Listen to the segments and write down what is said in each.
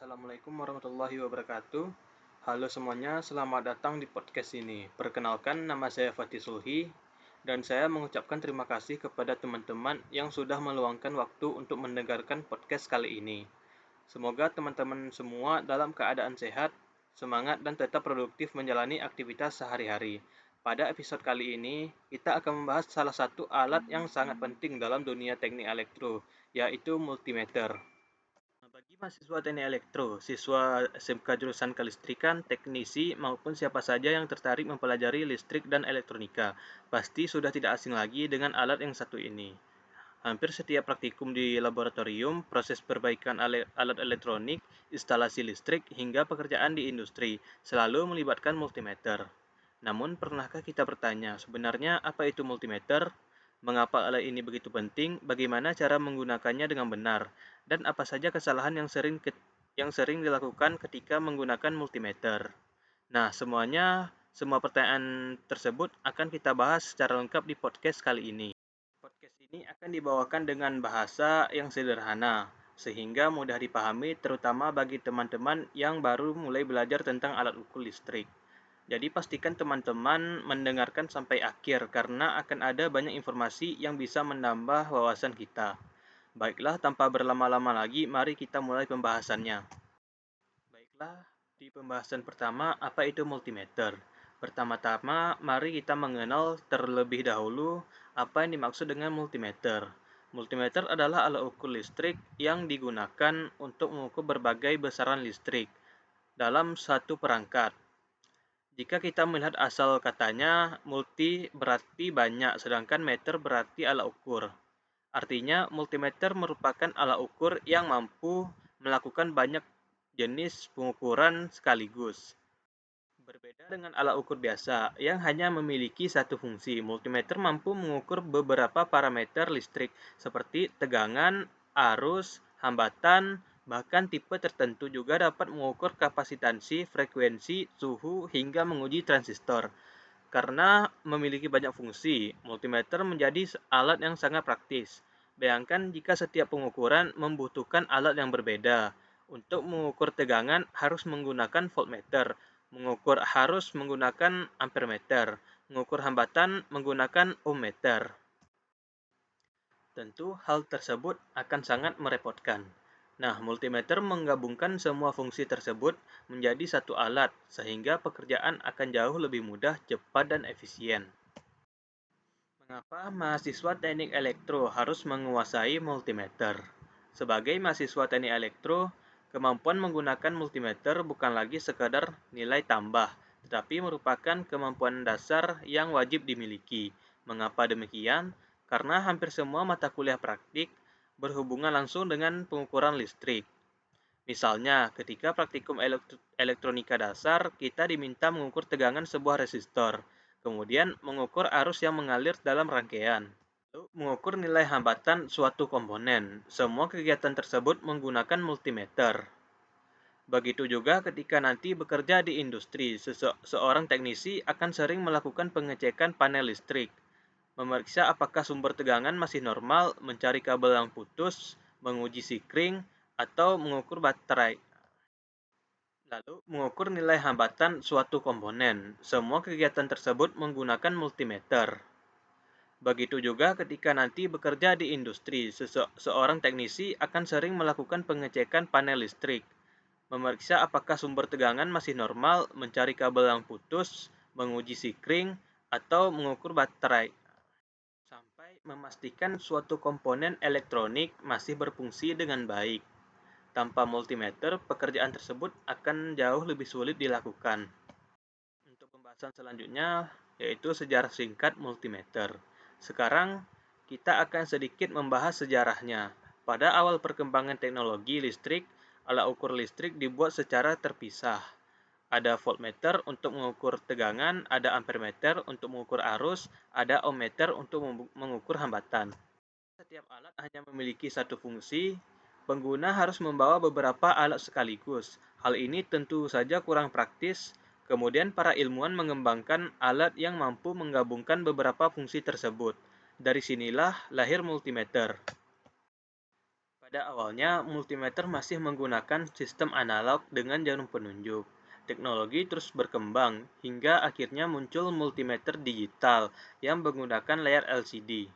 Assalamualaikum warahmatullahi wabarakatuh. Halo semuanya, selamat datang di podcast ini. Perkenalkan, nama saya Fatih Sulhi, dan saya mengucapkan terima kasih kepada teman-teman yang sudah meluangkan waktu untuk mendengarkan podcast kali ini. Semoga teman-teman semua dalam keadaan sehat, semangat, dan tetap produktif menjalani aktivitas sehari-hari. Pada episode kali ini, kita akan membahas salah satu alat yang sangat penting dalam dunia teknik elektro, yaitu multimeter. Bagi mahasiswa teknik elektro, siswa SMK jurusan kelistrikan, teknisi, maupun siapa saja yang tertarik mempelajari listrik dan elektronika, pasti sudah tidak asing lagi dengan alat yang satu ini. Hampir setiap praktikum di laboratorium, proses perbaikan alat elektronik, instalasi listrik, hingga pekerjaan di industri selalu melibatkan multimeter. Namun, pernahkah kita bertanya, sebenarnya apa itu multimeter? Mengapa alat ini begitu penting? Bagaimana cara menggunakannya dengan benar? Dan apa saja kesalahan yang sering dilakukan ketika menggunakan multimeter? Nah, semua pertanyaan tersebut akan kita bahas secara lengkap di podcast kali ini. Podcast ini akan dibawakan dengan bahasa yang sederhana, sehingga mudah dipahami terutama bagi teman-teman yang baru mulai belajar tentang alat ukur listrik. Jadi pastikan teman-teman mendengarkan sampai akhir karena akan ada banyak informasi yang bisa menambah wawasan kita. Baiklah, tanpa berlama-lama lagi, mari kita mulai pembahasannya. Baiklah, di pembahasan pertama, apa itu multimeter? Pertama-tama, mari kita mengenal terlebih dahulu apa yang dimaksud dengan multimeter. Multimeter adalah alat ukur listrik yang digunakan untuk mengukur berbagai besaran listrik dalam satu perangkat. Jika kita melihat asal katanya, multi berarti banyak, sedangkan meter berarti alat ukur. Artinya, multimeter merupakan alat ukur yang mampu melakukan banyak jenis pengukuran sekaligus. Berbeda dengan alat ukur biasa yang hanya memiliki satu fungsi, multimeter mampu mengukur beberapa parameter listrik seperti tegangan, arus, hambatan, bahkan tipe tertentu juga dapat mengukur kapasitansi, frekuensi, suhu, hingga menguji transistor. Karena memiliki banyak fungsi, multimeter menjadi alat yang sangat praktis. Bayangkan jika setiap pengukuran membutuhkan alat yang berbeda. Untuk mengukur tegangan harus menggunakan voltmeter, mengukur harus menggunakan ampermeter, mengukur hambatan menggunakan ohmmeter. Tentu hal tersebut akan sangat merepotkan. Nah, multimeter menggabungkan semua fungsi tersebut menjadi satu alat, sehingga pekerjaan akan jauh lebih mudah, cepat, dan efisien. Mengapa mahasiswa teknik elektro harus menguasai multimeter? Sebagai mahasiswa teknik elektro, kemampuan menggunakan multimeter bukan lagi sekadar nilai tambah, tetapi merupakan kemampuan dasar yang wajib dimiliki. Mengapa demikian? Karena hampir semua mata kuliah praktik berhubungan langsung dengan pengukuran listrik. Misalnya, ketika praktikum elektronika dasar, kita diminta mengukur tegangan sebuah resistor, kemudian mengukur arus yang mengalir dalam rangkaian, lalu mengukur nilai hambatan suatu komponen. Semua kegiatan tersebut menggunakan multimeter. Begitu juga ketika nanti bekerja di industri, seorang teknisi akan sering melakukan pengecekan panel listrik, memeriksa apakah sumber tegangan masih normal, mencari kabel yang putus, menguji sikring, atau mengukur baterai. Lalu, mengukur nilai hambatan suatu komponen. Semua kegiatan tersebut menggunakan multimeter. Begitu juga ketika nanti bekerja di industri, seorang teknisi akan sering melakukan pengecekan panel listrik, memeriksa apakah sumber tegangan masih normal, mencari kabel yang putus, menguji sikring, atau mengukur baterai, sampai memastikan suatu komponen elektronik masih berfungsi dengan baik. Tanpa multimeter, pekerjaan tersebut akan jauh lebih sulit dilakukan. Untuk pembahasan selanjutnya, yaitu sejarah singkat multimeter. Sekarang, kita akan sedikit membahas sejarahnya. Pada awal perkembangan teknologi listrik, alat ukur listrik dibuat secara terpisah. Ada voltmeter untuk mengukur tegangan, ada ampermeter untuk mengukur arus, ada ohmmeter untuk mengukur hambatan. Setiap alat hanya memiliki satu fungsi, pengguna harus membawa beberapa alat sekaligus. Hal ini tentu saja kurang praktis. Kemudian para ilmuwan mengembangkan alat yang mampu menggabungkan beberapa fungsi tersebut. Dari sinilah lahir multimeter. Pada awalnya, multimeter masih menggunakan sistem analog dengan jarum penunjuk. Teknologi terus berkembang hingga akhirnya muncul multimeter digital yang menggunakan layar LCD.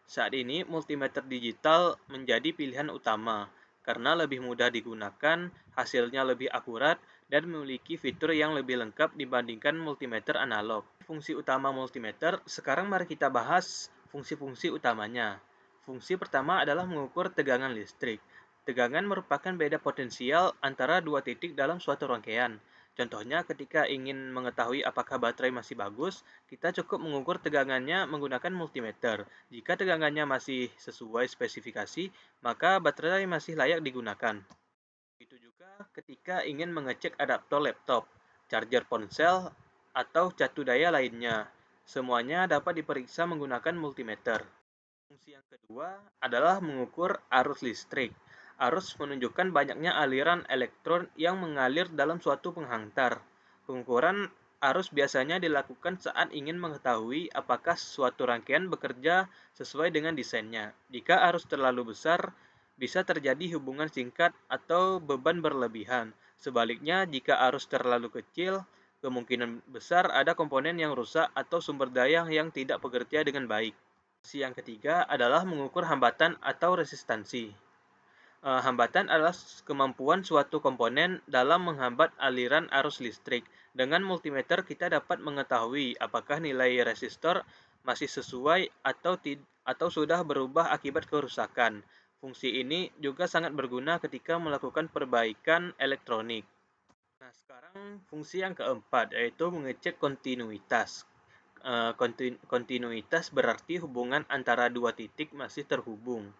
Saat ini, multimeter digital menjadi pilihan utama karena lebih mudah digunakan, hasilnya lebih akurat, dan memiliki fitur yang lebih lengkap dibandingkan multimeter analog. Fungsi utama multimeter, sekarang mari kita bahas fungsi-fungsi utamanya. Fungsi pertama adalah mengukur tegangan listrik. Tegangan merupakan beda potensial antara dua titik dalam suatu rangkaian. Contohnya, ketika ingin mengetahui apakah baterai masih bagus, kita cukup mengukur tegangannya menggunakan multimeter. Jika tegangannya masih sesuai spesifikasi, maka baterai masih layak digunakan. Begitu juga ketika ingin mengecek adaptor laptop, charger ponsel, atau catu daya lainnya. Semuanya dapat diperiksa menggunakan multimeter. Fungsi yang kedua adalah mengukur arus listrik. Arus menunjukkan banyaknya aliran elektron yang mengalir dalam suatu penghantar. Pengukuran arus biasanya dilakukan saat ingin mengetahui apakah suatu rangkaian bekerja sesuai dengan desainnya. Jika arus terlalu besar, bisa terjadi hubungan singkat atau beban berlebihan. Sebaliknya, jika arus terlalu kecil, kemungkinan besar ada komponen yang rusak atau sumber daya yang tidak bekerja dengan baik. Yang ketiga adalah mengukur hambatan atau resistansi. Hambatan adalah kemampuan suatu komponen dalam menghambat aliran arus listrik. Dengan multimeter kita dapat mengetahui apakah nilai resistor masih sesuai atau sudah berubah akibat kerusakan. Fungsi ini juga sangat berguna ketika melakukan perbaikan elektronik. Nah, sekarang fungsi yang keempat yaitu mengecek kontinuitas. Kontinuitas berarti hubungan antara dua titik masih terhubung.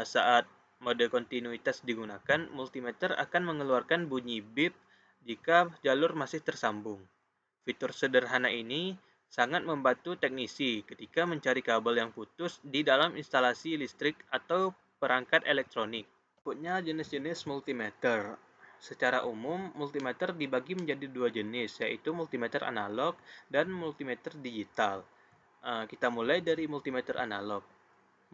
Saat mode kontinuitas digunakan, multimeter akan mengeluarkan bunyi bip jika jalur masih tersambung. Fitur sederhana ini sangat membantu teknisi ketika mencari kabel yang putus di dalam instalasi listrik atau perangkat elektronik. Berikutnya jenis-jenis multimeter. Secara umum, multimeter dibagi menjadi dua jenis, yaitu multimeter analog dan multimeter digital. Kita mulai dari multimeter analog.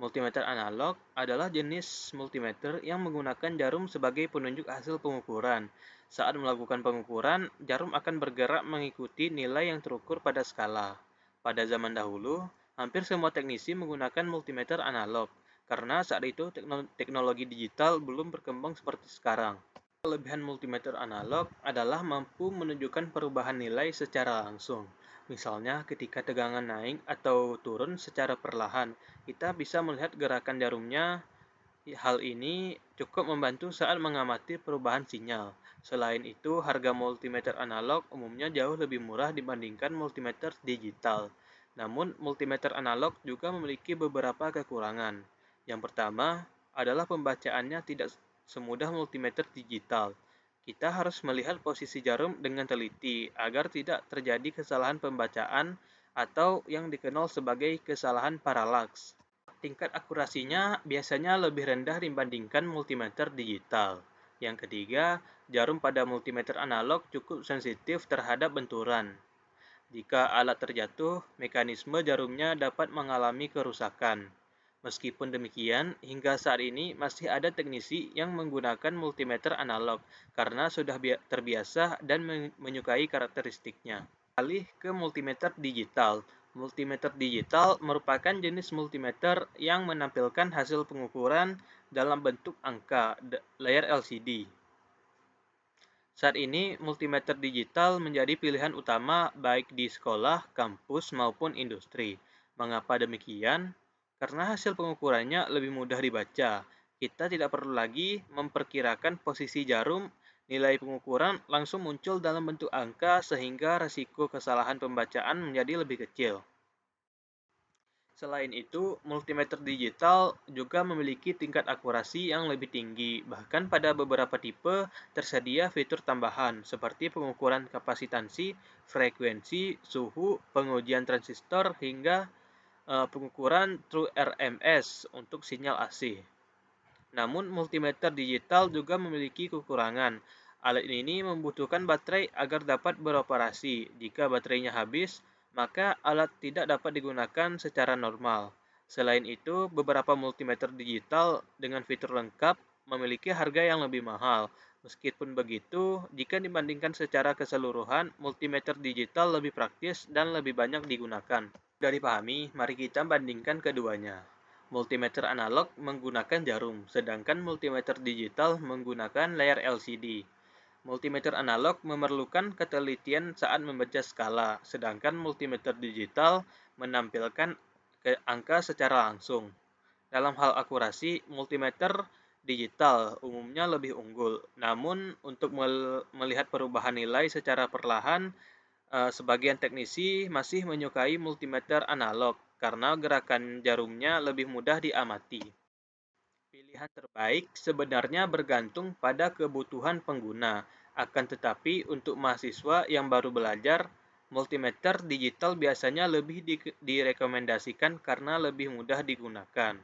Multimeter analog adalah jenis multimeter yang menggunakan jarum sebagai penunjuk hasil pengukuran. Saat melakukan pengukuran, jarum akan bergerak mengikuti nilai yang terukur pada skala. Pada zaman dahulu, hampir semua teknisi menggunakan multimeter analog, karena saat itu teknologi digital belum berkembang seperti sekarang. Kelebihan multimeter analog adalah mampu menunjukkan perubahan nilai secara langsung. Misalnya, ketika tegangan naik atau turun secara perlahan, kita bisa melihat gerakan jarumnya. Hal ini cukup membantu saat mengamati perubahan sinyal. Selain itu, harga multimeter analog umumnya jauh lebih murah dibandingkan multimeter digital. Namun, multimeter analog juga memiliki beberapa kekurangan. Yang pertama adalah pembacaannya tidak semudah multimeter digital. Kita harus melihat posisi jarum dengan teliti agar tidak terjadi kesalahan pembacaan atau yang dikenal sebagai kesalahan paralaks. Tingkat akurasinya biasanya lebih rendah dibandingkan multimeter digital. Yang ketiga, jarum pada multimeter analog cukup sensitif terhadap benturan. Jika alat terjatuh, mekanisme jarumnya dapat mengalami kerusakan. Meskipun demikian, hingga saat ini masih ada teknisi yang menggunakan multimeter analog karena sudah terbiasa dan menyukai karakteristiknya. Alih ke multimeter digital. Multimeter digital merupakan jenis multimeter yang menampilkan hasil pengukuran dalam bentuk angka layar LCD. Saat ini, multimeter digital menjadi pilihan utama baik di sekolah, kampus, maupun industri. Mengapa demikian? Karena hasil pengukurannya lebih mudah dibaca. Kita tidak perlu lagi memperkirakan posisi jarum, nilai pengukuran langsung muncul dalam bentuk angka sehingga risiko kesalahan pembacaan menjadi lebih kecil. Selain itu, multimeter digital juga memiliki tingkat akurasi yang lebih tinggi. Bahkan pada beberapa tipe tersedia fitur tambahan seperti pengukuran kapasitansi, frekuensi, suhu, pengujian transistor, hingga pengukuran True RMS untuk sinyal AC. Namun, multimeter digital juga memiliki kekurangan. Alat ini membutuhkan baterai agar dapat beroperasi. Jika baterainya habis, maka alat tidak dapat digunakan secara normal. Selain itu, beberapa multimeter digital dengan fitur lengkap memiliki harga yang lebih mahal. Meskipun begitu, jika dibandingkan secara keseluruhan, multimeter digital lebih praktis dan lebih banyak digunakan. Sudah dipahami, mari kita bandingkan keduanya. Multimeter analog menggunakan jarum, sedangkan multimeter digital menggunakan layar LCD. Multimeter analog memerlukan ketelitian saat membaca skala, sedangkan multimeter digital menampilkan angka secara langsung. Dalam hal akurasi, multimeter digital umumnya lebih unggul. Namun, untuk melihat perubahan nilai secara perlahan, sebagian teknisi masih menyukai multimeter analog karena gerakan jarumnya lebih mudah diamati. Pilihan terbaik sebenarnya bergantung pada kebutuhan pengguna. Akan tetapi, untuk mahasiswa yang baru belajar, multimeter digital biasanya lebih direkomendasikan karena lebih mudah digunakan.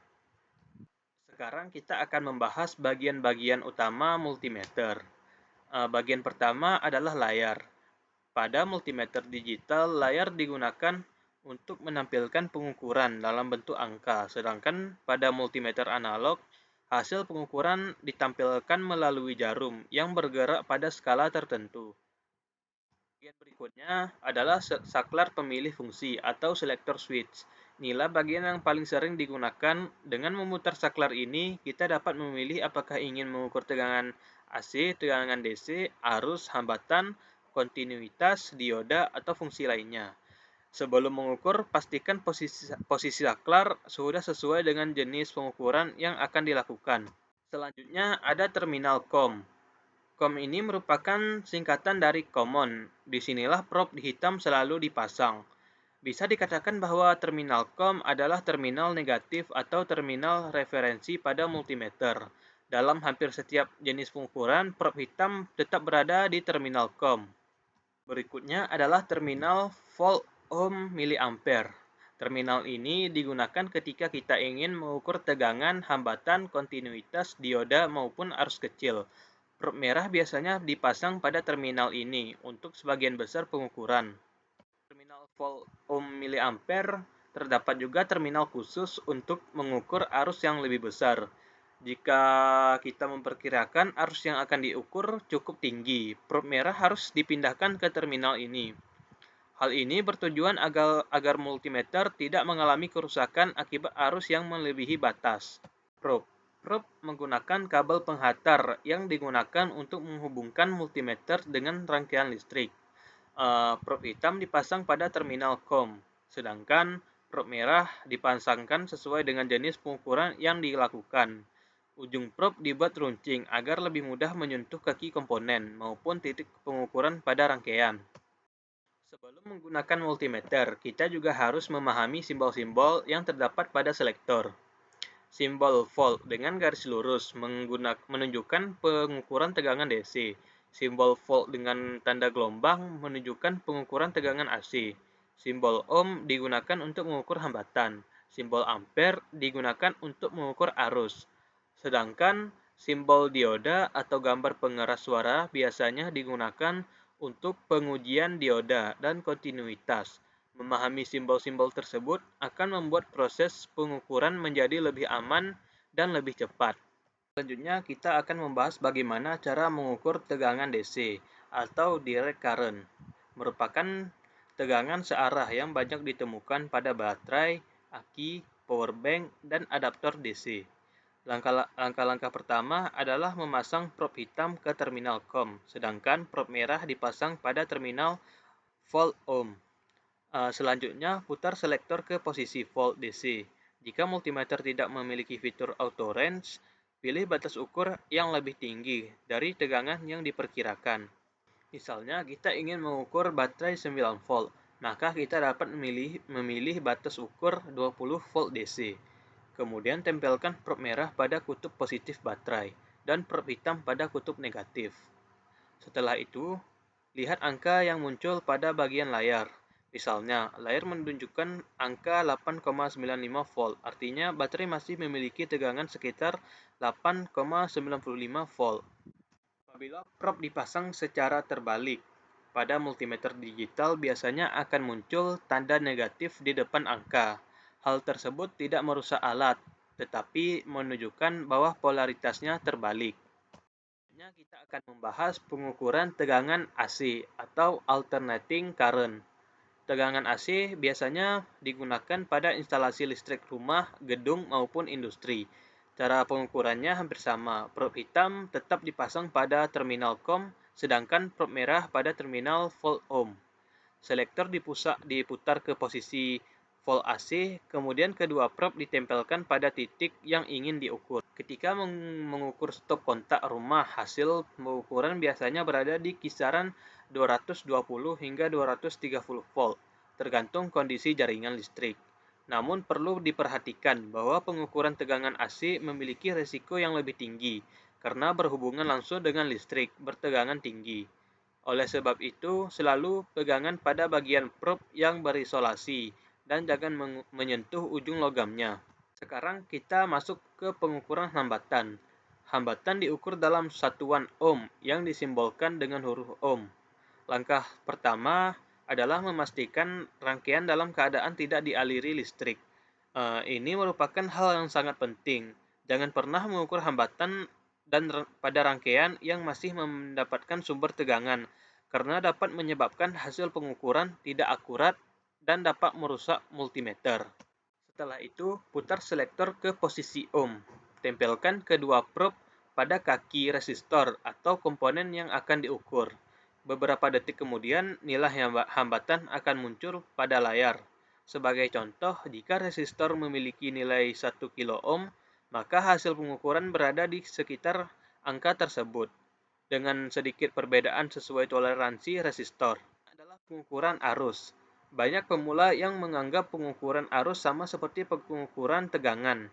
Sekarang kita akan membahas bagian-bagian utama multimeter. Bagian pertama adalah layar. Pada multimeter digital, layar digunakan untuk menampilkan pengukuran dalam bentuk angka, sedangkan pada multimeter analog, hasil pengukuran ditampilkan melalui jarum yang bergerak pada skala tertentu. Bagian berikutnya adalah saklar pemilih fungsi atau selector switch. Inilah bagian yang paling sering digunakan. Dengan memutar saklar ini, kita dapat memilih apakah ingin mengukur tegangan AC, tegangan DC, arus, hambatan, kontinuitas, dioda, atau fungsi lainnya. Sebelum mengukur, pastikan posisi saklar sudah sesuai dengan jenis pengukuran yang akan dilakukan. Selanjutnya ada terminal COM. COM ini merupakan singkatan dari common. Disinilah probe hitam selalu dipasang. Bisa dikatakan bahwa terminal COM adalah terminal negatif atau terminal referensi pada multimeter. Dalam hampir setiap jenis pengukuran, probe hitam tetap berada di terminal COM. Berikutnya adalah terminal volt ohm miliampere. Terminal ini digunakan ketika kita ingin mengukur tegangan, hambatan, kontinuitas, dioda, maupun arus kecil. Probe merah biasanya dipasang pada terminal ini untuk sebagian besar pengukuran. Terminal volt ohm miliampere terdapat juga terminal khusus untuk mengukur arus yang lebih besar. Jika kita memperkirakan arus yang akan diukur cukup tinggi, probe merah harus dipindahkan ke terminal ini. Hal ini bertujuan agar multimeter tidak mengalami kerusakan akibat arus yang melebihi batas. Probe menggunakan kabel penghantar yang digunakan untuk menghubungkan multimeter dengan rangkaian listrik. Probe hitam dipasang pada terminal COM, sedangkan probe merah dipasangkan sesuai dengan jenis pengukuran yang dilakukan. Ujung probe dibuat runcing agar lebih mudah menyentuh kaki komponen maupun titik pengukuran pada rangkaian. Sebelum menggunakan multimeter, kita juga harus memahami simbol-simbol yang terdapat pada selektor. Simbol volt dengan garis lurus menunjukkan pengukuran tegangan DC. Simbol volt dengan tanda gelombang menunjukkan pengukuran tegangan AC. Simbol ohm digunakan untuk mengukur hambatan. Simbol ampere digunakan untuk mengukur arus. Sedangkan simbol dioda atau gambar pengeras suara biasanya digunakan untuk pengujian dioda dan kontinuitas. Memahami simbol-simbol tersebut akan membuat proses pengukuran menjadi lebih aman dan lebih cepat. Selanjutnya, kita akan membahas bagaimana cara mengukur tegangan DC atau direct current. Merupakan tegangan searah yang banyak ditemukan pada baterai, aki, power bank, dan adaptor DC. Langkah-langkah pertama adalah memasang probe hitam ke terminal COM, sedangkan probe merah dipasang pada terminal volt ohm. Selanjutnya, putar selektor ke posisi volt DC. Jika multimeter tidak memiliki fitur auto range, pilih batas ukur yang lebih tinggi dari tegangan yang diperkirakan. Misalnya, kita ingin mengukur baterai 9 volt, maka kita dapat memilih batas ukur 20 volt DC. Kemudian tempelkan probe merah pada kutub positif baterai dan probe hitam pada kutub negatif. Setelah itu, lihat angka yang muncul pada bagian layar. Misalnya, layar menunjukkan angka 8,95 volt, artinya baterai masih memiliki tegangan sekitar 8,95 volt. Apabila probe dipasang secara terbalik, pada multimeter digital biasanya akan muncul tanda negatif di depan angka. Hal tersebut tidak merusak alat, tetapi menunjukkan bahwa polaritasnya terbalik. Selanjutnya kita akan membahas pengukuran tegangan AC atau alternating current. Tegangan AC biasanya digunakan pada instalasi listrik rumah, gedung, maupun industri. Cara pengukurannya hampir sama. Prob hitam tetap dipasang pada terminal COM, sedangkan prob merah pada terminal volt ohm. Selektor diputar ke posisi volt AC, kemudian kedua prob ditempelkan pada titik yang ingin diukur. Ketika mengukur stop kontak rumah, hasil pengukuran biasanya berada di kisaran 220 hingga 230 volt, tergantung kondisi jaringan listrik. Namun perlu diperhatikan bahwa pengukuran tegangan AC memiliki risiko yang lebih tinggi, karena berhubungan langsung dengan listrik bertegangan tinggi. Oleh sebab itu, selalu pegangan pada bagian prob yang berisolasi dan jangan menyentuh ujung logamnya. Sekarang kita masuk ke pengukuran hambatan. Hambatan diukur dalam satuan ohm yang disimbolkan dengan huruf ohm. Langkah pertama adalah memastikan rangkaian dalam keadaan tidak dialiri listrik. Ini merupakan hal yang sangat penting. Jangan pernah mengukur hambatan pada rangkaian yang masih mendapatkan sumber tegangan, karena dapat menyebabkan hasil pengukuran tidak akurat dan dapat merusak multimeter. Setelah itu, putar selektor ke posisi ohm. Tempelkan kedua prob pada kaki resistor atau komponen yang akan diukur. Beberapa detik kemudian, nilai hambatan akan muncul pada layar. Sebagai contoh, jika resistor memiliki nilai 1 kilo ohm, maka hasil pengukuran berada di sekitar angka tersebut. Dengan sedikit perbedaan sesuai toleransi resistor. Adalah pengukuran arus. Banyak pemula yang menganggap pengukuran arus sama seperti pengukuran tegangan.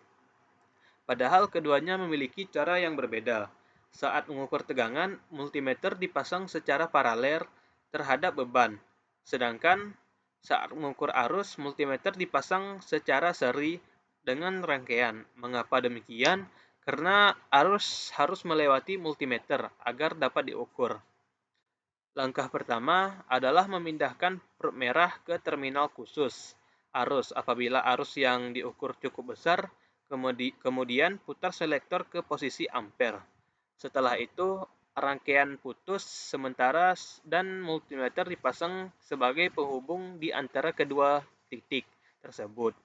Padahal keduanya memiliki cara yang berbeda. Saat mengukur tegangan, multimeter dipasang secara paralel terhadap beban. Sedangkan saat mengukur arus, multimeter dipasang secara seri dengan rangkaian. Mengapa demikian? Karena arus harus melewati multimeter agar dapat diukur. Langkah pertama adalah memindahkan prob merah ke terminal khusus arus. Apabila arus yang diukur cukup besar, kemudian putar selektor ke posisi ampere. Setelah itu, rangkaian putus sementara dan multimeter dipasang sebagai penghubung di antara kedua titik tersebut.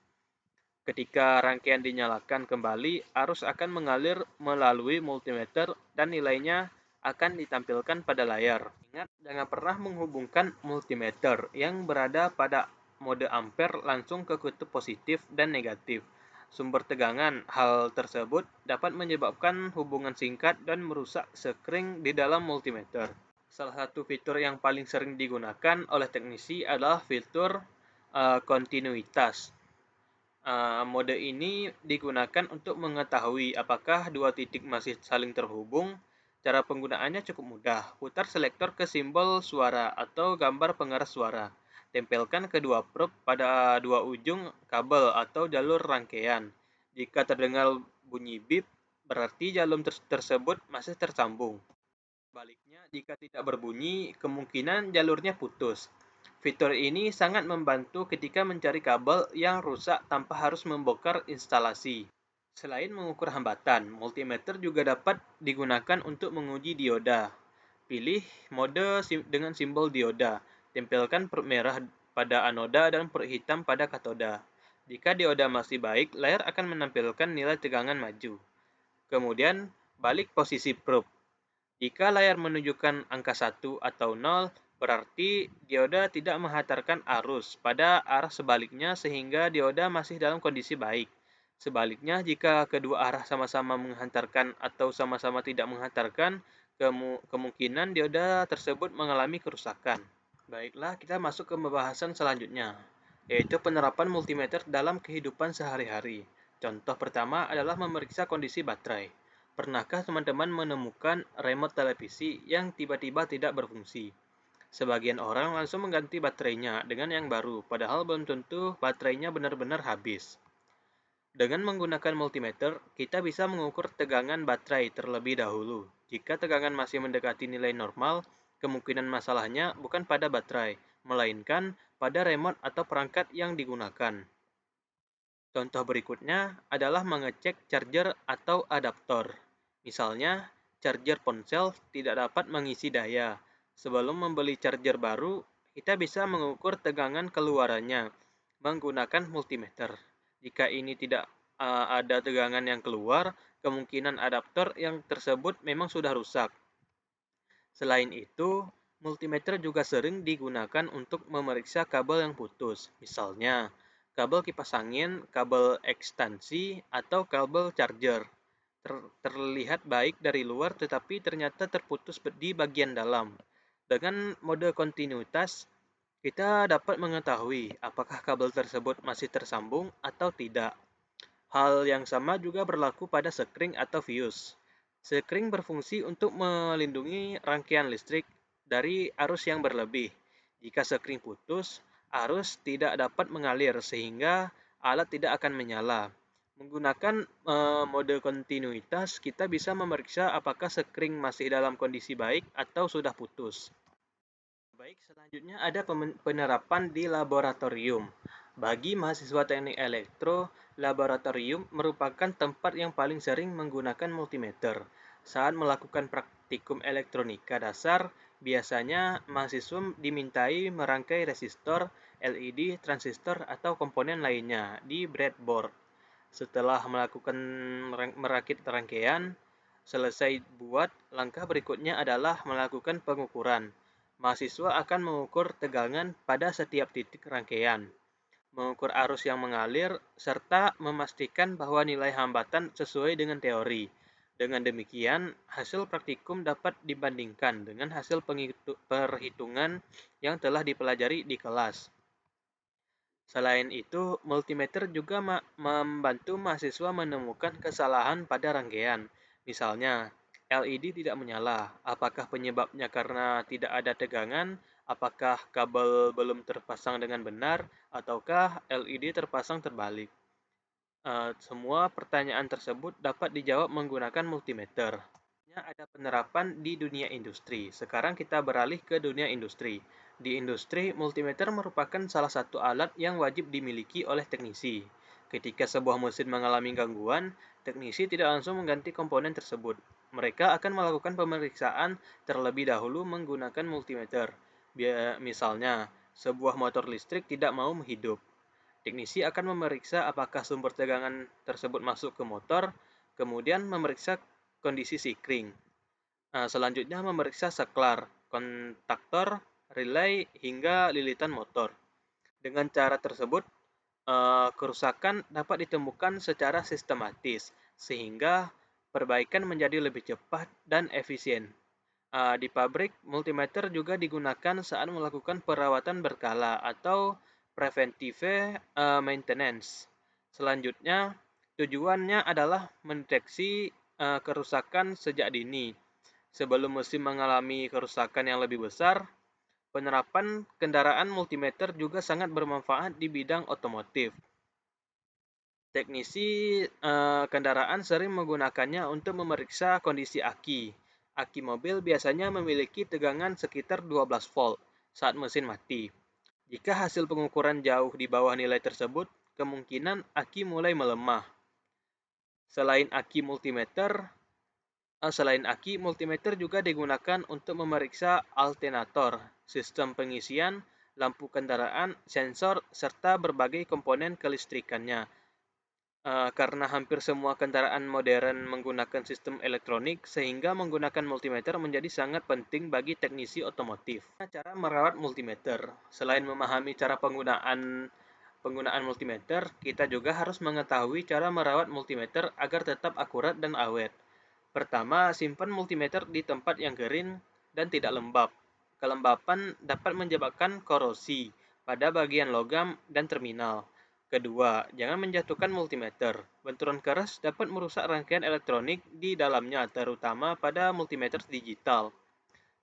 Ketika rangkaian dinyalakan kembali, arus akan mengalir melalui multimeter dan nilainya akan ditampilkan pada layar. Ingat, jangan pernah menghubungkan multimeter yang berada pada mode ampere langsung ke kutub positif dan negatif sumber tegangan. Hal tersebut dapat menyebabkan hubungan singkat dan merusak sekring di dalam multimeter. Salah satu fitur yang paling sering digunakan oleh teknisi adalah fitur kontinuitas. Mode ini digunakan untuk mengetahui apakah dua titik masih saling terhubung. Cara penggunaannya cukup mudah. Putar selektor ke simbol suara atau gambar pengeras suara. Tempelkan kedua prob pada dua ujung kabel atau jalur rangkaian. Jika terdengar bunyi bip, berarti jalur tersebut masih tersambung. Sebaliknya, jika tidak berbunyi, kemungkinan jalurnya putus. Fitur ini sangat membantu ketika mencari kabel yang rusak tanpa harus membongkar instalasi. Selain mengukur hambatan, multimeter juga dapat digunakan untuk menguji dioda. Pilih mode dengan simbol dioda. Tempelkan prob merah pada anoda dan prob hitam pada katoda. Jika dioda masih baik, layar akan menampilkan nilai tegangan maju. Kemudian, balik posisi prob. Jika layar menunjukkan angka 1 atau 0, berarti dioda tidak menghantarkan arus pada arah sebaliknya sehingga dioda masih dalam kondisi baik. Sebaliknya, jika kedua arah sama-sama menghantarkan atau sama-sama tidak menghantarkan, kemungkinan dioda tersebut mengalami kerusakan. Baiklah, kita masuk ke pembahasan selanjutnya, yaitu penerapan multimeter dalam kehidupan sehari-hari. Contoh pertama adalah memeriksa kondisi baterai. Pernahkah teman-teman menemukan remote televisi yang tiba-tiba tidak berfungsi? Sebagian orang langsung mengganti baterainya dengan yang baru, padahal belum tentu baterainya benar-benar habis. Dengan menggunakan multimeter, kita bisa mengukur tegangan baterai terlebih dahulu. Jika tegangan masih mendekati nilai normal, kemungkinan masalahnya bukan pada baterai, melainkan pada remote atau perangkat yang digunakan. Contoh berikutnya adalah mengecek charger atau adaptor. Misalnya, charger ponsel tidak dapat mengisi daya. Sebelum membeli charger baru, kita bisa mengukur tegangan keluarannya menggunakan multimeter. Jika ini tidak ada tegangan yang keluar, kemungkinan adaptor yang tersebut memang sudah rusak. Selain itu, multimeter juga sering digunakan untuk memeriksa kabel yang putus, misalnya kabel kipas angin, kabel ekstensi, atau kabel charger. Terlihat baik dari luar tetapi ternyata terputus di bagian dalam. Dengan mode kontinuitas, kita dapat mengetahui apakah kabel tersebut masih tersambung atau tidak. Hal yang sama juga berlaku pada sekring atau fuse. Sekring berfungsi untuk melindungi rangkaian listrik dari arus yang berlebih. Jika sekring putus, arus tidak dapat mengalir sehingga alat tidak akan menyala. Menggunakan mode kontinuitas, kita bisa memeriksa apakah sekring masih dalam kondisi baik atau sudah putus. Baik, selanjutnya ada penerapan di laboratorium. Bagi mahasiswa teknik elektro, laboratorium merupakan tempat yang paling sering menggunakan multimeter. Saat melakukan praktikum elektronika dasar, biasanya mahasiswa dimintai merangkai resistor, LED, transistor, atau komponen lainnya di breadboard. Setelah melakukan merakit rangkaian, selesai buat, langkah berikutnya adalah melakukan pengukuran. Mahasiswa akan mengukur tegangan pada setiap titik rangkaian, mengukur arus yang mengalir, serta memastikan bahwa nilai hambatan sesuai dengan teori. Dengan demikian, hasil praktikum dapat dibandingkan dengan hasil perhitungan yang telah dipelajari di kelas. Selain itu, multimeter juga membantu mahasiswa menemukan kesalahan pada rangkaian. Misalnya, LED tidak menyala. Apakah penyebabnya karena tidak ada tegangan? Apakah kabel belum terpasang dengan benar? Ataukah LED terpasang terbalik? Semua pertanyaan tersebut dapat dijawab menggunakan multimeter. Ada penerapan di dunia industri. Sekarang kita beralih ke dunia industri. Di industri, multimeter merupakan salah satu alat yang wajib dimiliki oleh teknisi. Ketika sebuah mesin mengalami gangguan, teknisi tidak langsung mengganti komponen tersebut. Mereka akan melakukan pemeriksaan terlebih dahulu menggunakan multimeter. Misalnya, sebuah motor listrik tidak mau hidup. Teknisi akan memeriksa apakah sumber tegangan tersebut masuk ke motor, kemudian memeriksa kondisi sikring. Selanjutnya memeriksa saklar, kontaktor, relay, hingga lilitan motor. Dengan cara tersebut, kerusakan dapat ditemukan secara sistematis, sehingga perbaikan menjadi lebih cepat dan efisien. Di pabrik, multimeter juga digunakan saat melakukan perawatan berkala atau preventive maintenance. Selanjutnya, tujuannya adalah mendeteksi kerusakan sejak dini. Sebelum mesin mengalami kerusakan yang lebih besar, penerapan kendaraan multimeter juga sangat bermanfaat di bidang otomotif. Teknisi kendaraan sering menggunakannya untuk memeriksa kondisi aki. Aki mobil biasanya memiliki tegangan sekitar 12 volt saat mesin mati. Jika hasil pengukuran jauh di bawah nilai tersebut, kemungkinan aki mulai melemah. Selain aki, multimeter juga digunakan untuk memeriksa alternator, sistem pengisian, lampu kendaraan, sensor, serta berbagai komponen kelistrikannya. Karena hampir semua kendaraan modern menggunakan sistem elektronik, sehingga menggunakan multimeter menjadi sangat penting bagi teknisi otomotif. Cara merawat multimeter. Selain memahami cara penggunaan multimeter, kita juga harus mengetahui cara merawat multimeter agar tetap akurat dan awet. Pertama, simpan multimeter di tempat yang kering dan tidak lembab. Kelembapan dapat menyebabkan korosi pada bagian logam dan terminal. Kedua, jangan menjatuhkan multimeter. Benturan keras dapat merusak rangkaian elektronik di dalamnya, terutama pada multimeter digital.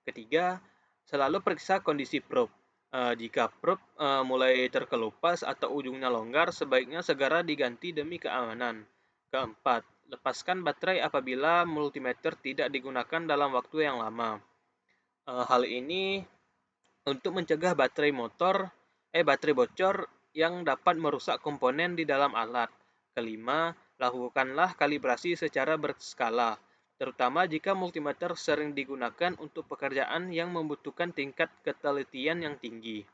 Ketiga, selalu periksa kondisi probe. Jika probe mulai terkelupas atau ujungnya longgar, sebaiknya segera diganti demi keamanan. Keempat, lepaskan baterai apabila multimeter tidak digunakan dalam waktu yang lama. Hal ini untuk mencegah baterai bocor yang dapat merusak komponen di dalam alat. Kelima, lakukanlah kalibrasi secara berskala, terutama jika multimeter sering digunakan untuk pekerjaan yang membutuhkan tingkat ketelitian yang tinggi.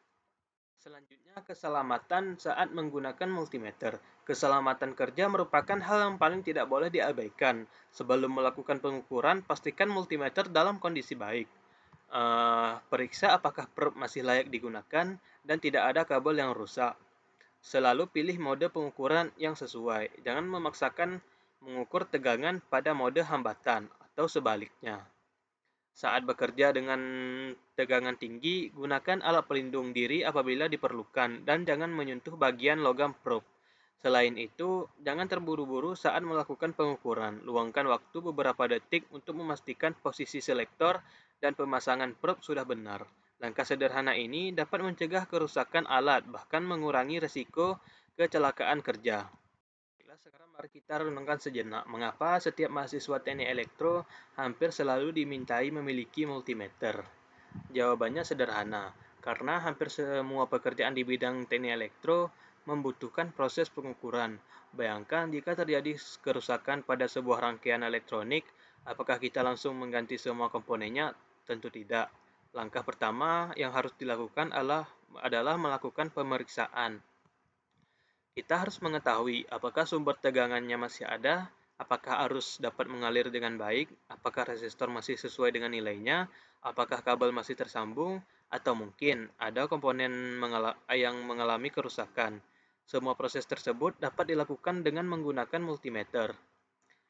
Selanjutnya, keselamatan saat menggunakan multimeter. Keselamatan kerja merupakan hal yang paling tidak boleh diabaikan. Sebelum melakukan pengukuran, pastikan multimeter dalam kondisi baik. Periksa apakah probe masih layak digunakan dan tidak ada kabel yang rusak. Selalu pilih mode pengukuran yang sesuai. Jangan memaksakan mengukur tegangan pada mode hambatan atau sebaliknya. Saat bekerja dengan tegangan tinggi, gunakan alat pelindung diri apabila diperlukan dan jangan menyentuh bagian logam probe. Selain itu, jangan terburu-buru saat melakukan pengukuran. Luangkan waktu beberapa detik untuk memastikan posisi selektor dan pemasangan probe sudah benar. Langkah sederhana ini dapat mencegah kerusakan alat, bahkan mengurangi risiko kecelakaan kerja. Baiklah, sekarang mari kita renungkan sejenak. Mengapa setiap mahasiswa teknik elektro hampir selalu dimintai memiliki multimeter? Jawabannya sederhana, karena hampir semua pekerjaan di bidang teknik elektro membutuhkan proses pengukuran. Bayangkan jika terjadi kerusakan pada sebuah rangkaian elektronik, apakah kita langsung mengganti semua komponennya? Tentu tidak. Langkah pertama yang harus dilakukan adalah melakukan pemeriksaan. Kita harus mengetahui apakah sumber tegangannya masih ada, apakah arus dapat mengalir dengan baik, apakah resistor masih sesuai dengan nilainya, apakah kabel masih tersambung, atau mungkin ada komponen yang mengalami kerusakan. Semua proses tersebut dapat dilakukan dengan menggunakan multimeter.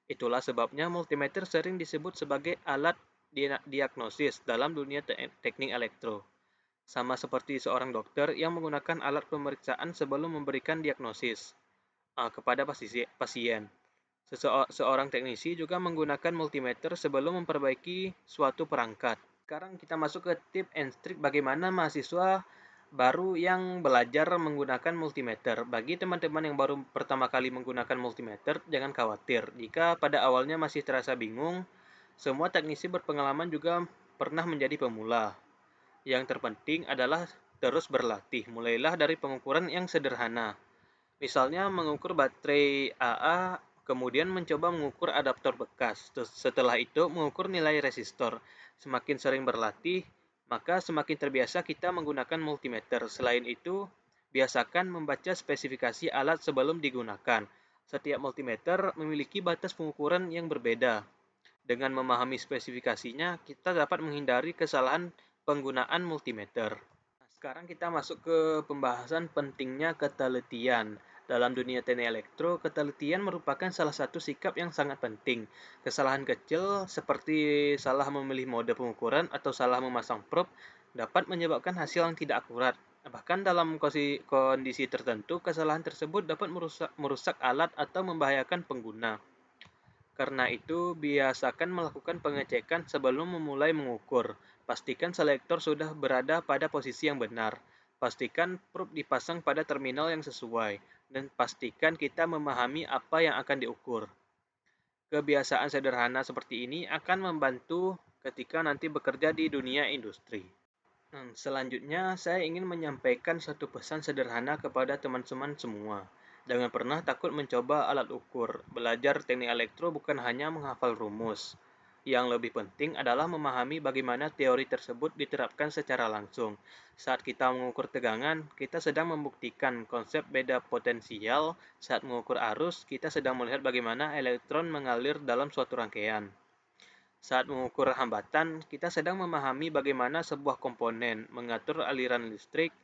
Itulah sebabnya multimeter sering disebut sebagai alat diagnosis dalam dunia teknik elektro. Sama seperti seorang dokter yang menggunakan alat pemeriksaan sebelum memberikan diagnosis kepada pasien. Seorang teknisi juga menggunakan multimeter sebelum memperbaiki suatu perangkat. Sekarang kita masuk ke tip and trik bagaimana mahasiswa baru yang belajar menggunakan multimeter. Bagi teman-teman yang baru pertama kali menggunakan multimeter, jangan khawatir. Jika pada awalnya masih terasa bingung, semua teknisi berpengalaman juga pernah menjadi pemula. Yang terpenting adalah terus berlatih. Mulailah dari pengukuran yang sederhana. Misalnya mengukur baterai AA, kemudian mencoba mengukur adaptor bekas. Setelah itu mengukur nilai resistor. Semakin sering berlatih, maka semakin terbiasa kita menggunakan multimeter. Selain itu, biasakan membaca spesifikasi alat sebelum digunakan. Setiap multimeter memiliki batas pengukuran yang berbeda. Dengan memahami spesifikasinya, kita dapat menghindari kesalahan penggunaan multimeter. Sekarang kita masuk ke pembahasan pentingnya ketelitian. Dalam dunia teknik elektro, ketelitian merupakan salah satu sikap yang sangat penting. Kesalahan kecil seperti salah memilih mode pengukuran atau salah memasang probe dapat menyebabkan hasil yang tidak akurat. Bahkan dalam kondisi tertentu, kesalahan tersebut dapat merusak alat atau membahayakan pengguna. Karena itu, biasakan melakukan pengecekan sebelum memulai mengukur. Pastikan selektor sudah berada pada posisi yang benar. Pastikan probe dipasang pada terminal yang sesuai. Dan pastikan kita memahami apa yang akan diukur. Kebiasaan sederhana seperti ini akan membantu ketika nanti bekerja di dunia industri. Selanjutnya, saya ingin menyampaikan satu pesan sederhana kepada teman-teman semua. Jangan pernah takut mencoba alat ukur. Belajar teknik elektro bukan hanya menghafal rumus. Yang lebih penting adalah memahami bagaimana teori tersebut diterapkan secara langsung. Saat kita mengukur tegangan, kita sedang membuktikan konsep beda potensial. Saat mengukur arus, kita sedang melihat bagaimana elektron mengalir dalam suatu rangkaian. Saat mengukur hambatan, kita sedang memahami bagaimana sebuah komponen mengatur aliran listrik.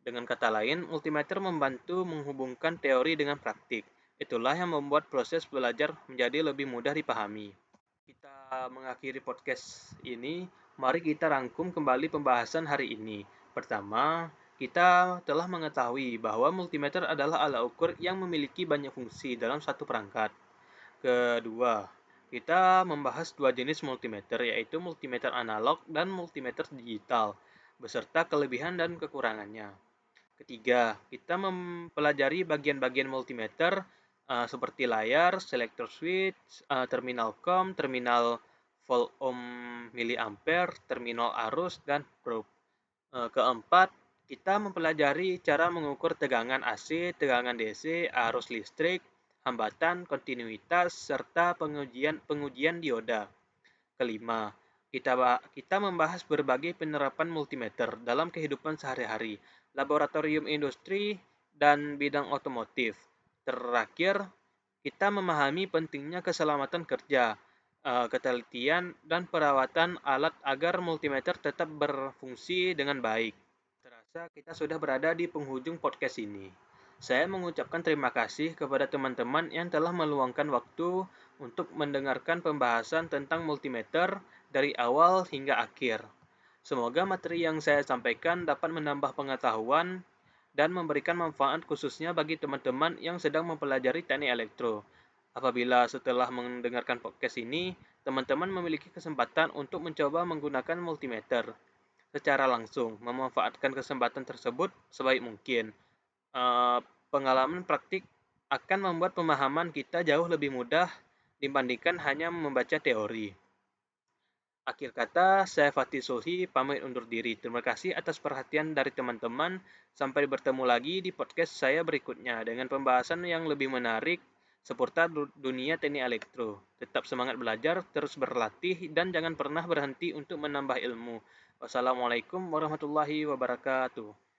Dengan kata lain, multimeter membantu menghubungkan teori dengan praktik. Itulah yang membuat proses belajar menjadi lebih mudah dipahami. Kita mengakhiri podcast ini, mari kita rangkum kembali pembahasan hari ini. Pertama, kita telah mengetahui bahwa multimeter adalah alat ukur yang memiliki banyak fungsi dalam satu perangkat. Kedua, kita membahas dua jenis multimeter, yaitu multimeter analog dan multimeter digital, beserta kelebihan dan kekurangannya. Ketiga, kita mempelajari bagian-bagian multimeter seperti layar, selector switch, terminal COM, terminal volt ohm miliampere, terminal arus, dan probe. Keempat, kita mempelajari cara mengukur tegangan AC, tegangan DC, arus listrik, hambatan, kontinuitas, serta pengujian dioda. Kelima, kita membahas berbagai penerapan multimeter dalam kehidupan sehari-hari, laboratorium industri, dan bidang otomotif. Terakhir, kita memahami pentingnya keselamatan kerja, ketelitian, dan perawatan alat agar multimeter tetap berfungsi dengan baik. Terasa kita sudah berada di penghujung podcast ini. Saya mengucapkan terima kasih kepada teman-teman yang telah meluangkan waktu untuk mendengarkan pembahasan tentang multimeter dari awal hingga akhir. Semoga materi yang saya sampaikan dapat menambah pengetahuan dan memberikan manfaat khususnya bagi teman-teman yang sedang mempelajari teknik elektro. Apabila setelah mendengarkan podcast ini, teman-teman memiliki kesempatan untuk mencoba menggunakan multimeter secara langsung, memanfaatkan kesempatan tersebut sebaik mungkin. Eh, Pengalaman praktik akan membuat pemahaman kita jauh lebih mudah dibandingkan hanya membaca teori. Akhir kata, saya Fatih Sulhi pamit undur diri. Terima kasih atas perhatian dari teman-teman. Sampai bertemu lagi di podcast saya berikutnya dengan pembahasan yang lebih menarik seputar dunia teknik elektro. Tetap semangat belajar, terus berlatih, dan jangan pernah berhenti untuk menambah ilmu. Wassalamualaikum warahmatullahi wabarakatuh.